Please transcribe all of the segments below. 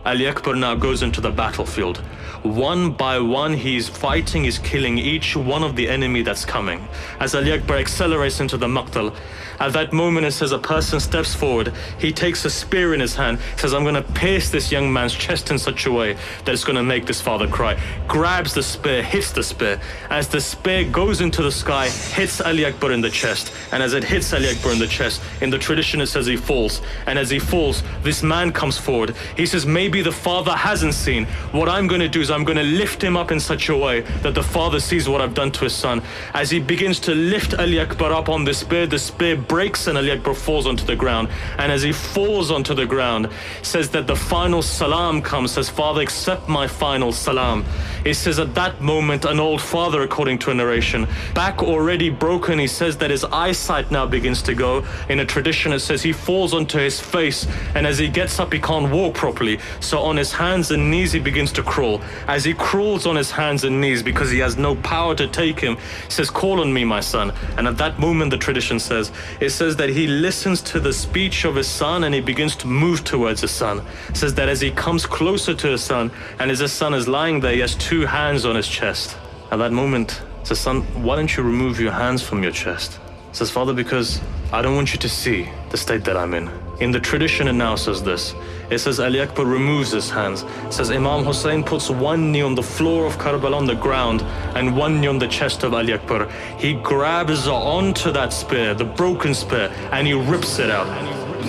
Ali Akbar now goes into the battlefield. One by one, he's fighting, he's killing each one of the enemy that's coming. As Ali Akbar accelerates into the maqtal, at that moment it says a person steps forward, he takes a spear in his hand, says, I'm going to pierce this young man's chest in such a way that it's going to make this father cry. Grabs the spear, hits the spear. As the spear goes into the sky, hits Ali Akbar in the chest. And as it hits Ali Akbar in the chest, in the tradition it says he falls. And as he falls, this man comes forward. He says, maybe the father hasn't seen. What I'm going to do is I'm going to lift him up in such a way that the father sees what I've done to his son. As he begins to lift Ali Akbar up on the spear breaks and Ali Akbar falls onto the ground. And as he falls onto the ground, says that the final salam comes, says, Father, accept my final salam. It says at that moment, an old father, according to a narration, back already broken, he says that his eyesight now begins to go. In a tradition, it says he falls onto his face, and as he gets up, he can't walk properly. So on his hands and knees, he begins to crawl. As he crawls on his hands and knees, because he has no power to take him, he says, call on me, my son. And at that moment, the tradition says, it says that he listens to the speech of his son and he begins to move towards his son. It says that as he comes closer to his son, and as his son is lying there, he has two hands on his chest. At that moment, he says, son, why don't you remove your hands from your chest? He says, Father, because I don't want you to see the state that I'm in. In the tradition, it now says this. It says Ali Akbar removes his hands. It says Imam Hussein puts one knee on the floor of Karbala on the ground and one knee on the chest of Ali Akbar. He grabs onto that spear, the broken spear, and he rips it out.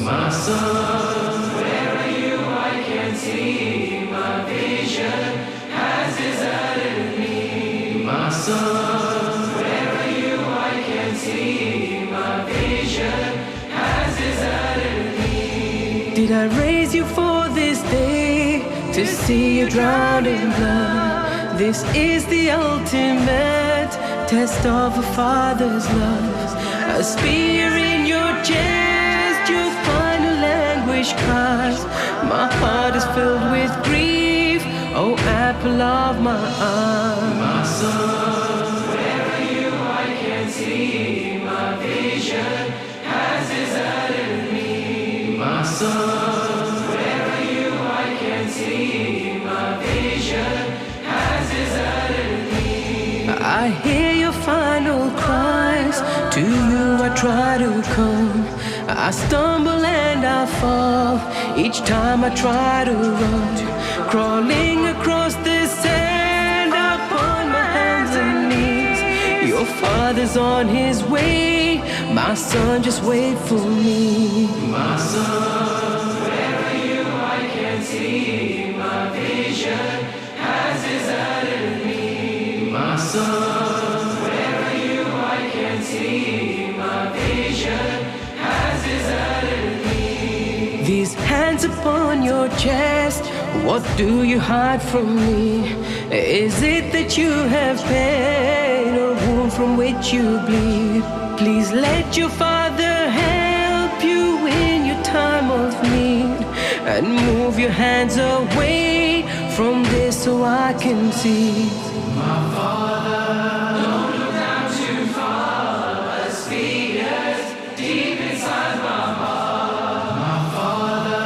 My son, where are you? I can't see. My vision has deserted me. My son, where are you? I can't see. My vision has deserted me. Did I raise you for this day to see you drown in blood? This is the ultimate test of a father's love. A spear in your chest, your final anguish cries. My heart is filled with grief, oh apple of my eye. My son, where are you? I can't see. My vision has deserted me. My son, where are you? I can't see. My vision has deserted me. I hear your final cries. To you I try to come. I stumble and I fall each time I try to run. Crawling across the sand upon my hands and knees. Your father's on his way. My son, just wait for me. My son, where are you? I can't see. My vision has deserted me. My son, where are you? I can't see. My vision has deserted me. These hands upon your chest, what do you hide from me? Is it that you have pain or wound from which you bleed? Please let your father help you in your time of need, and move your hands away from this so I can see. My father, don't look down too far. A spear's deep inside my heart. My father,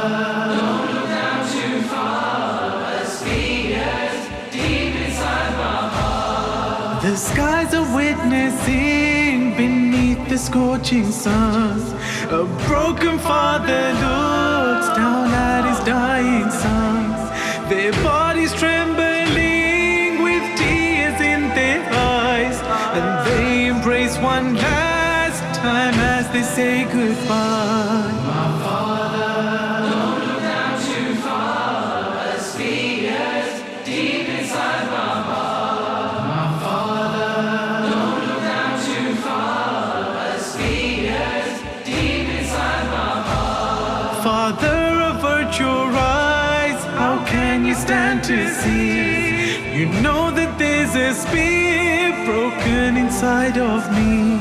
don't look down too far. A spear's deep inside my heart. The skies are witnessing beneath the scorching sun. A broken father looks down at his dying sons. Their bodies trembling with tears in their eyes, and they embrace one last time as they say goodbye. My father, don't look down too far. A spear's deep inside my heart. My father, don't look down too far. A spear's deep inside my heart. Father, avert your eyes. How can you stand to see? You know that there's a spear broken inside of me.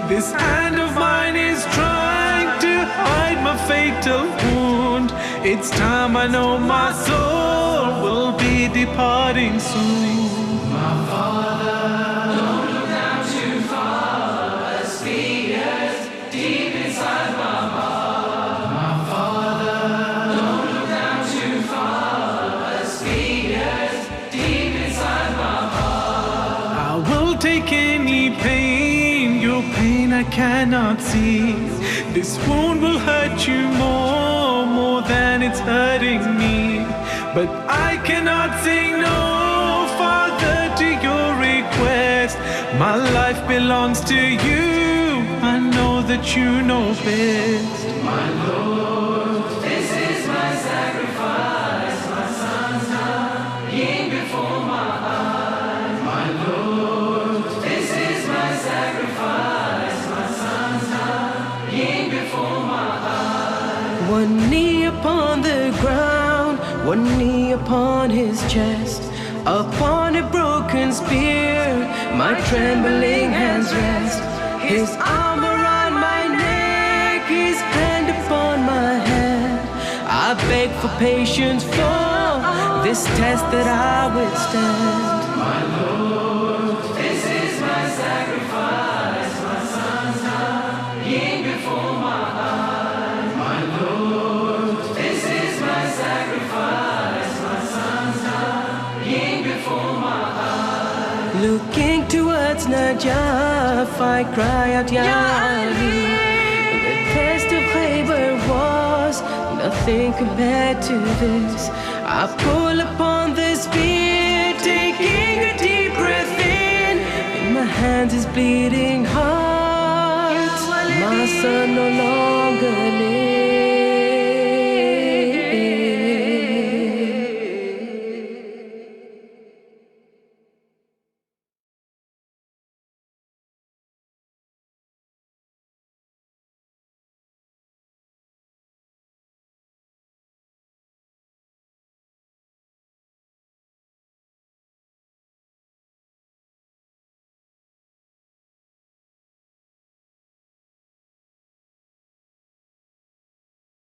This hand of mine is trying to hide my fatal wound. It's time, I know my soul will be departing soon. My father, don't look down too far. A spear's deep inside my heart. My father, don't look down too far. I cannot see. This wound will hurt you more than it's hurting me. But I cannot say no, Father, to your request. My life belongs to you. I know that you know best. My Lord, this is my sacrifice. My son's dying before my eyes. My Lord, this is my sacrifice. My son's dying before my eyes. One knee upon the ground, one knee upon his chest. Upon a broken spear, my trembling hands rest. His arm around my neck, his hand upon my head. I beg for patience for this test that I withstand. My Lord, this is my sacrifice. My son's dying before my eyes. My Lord, this is my sacrifice. My son's dying before my eyes. Looking towards Najaf, I cry out, Ya Ali. The test of Khaybar was nothing compared to this. I pull upon the spear, taking a deep breath in. In my hands is bleeding heart. My son no longer lives.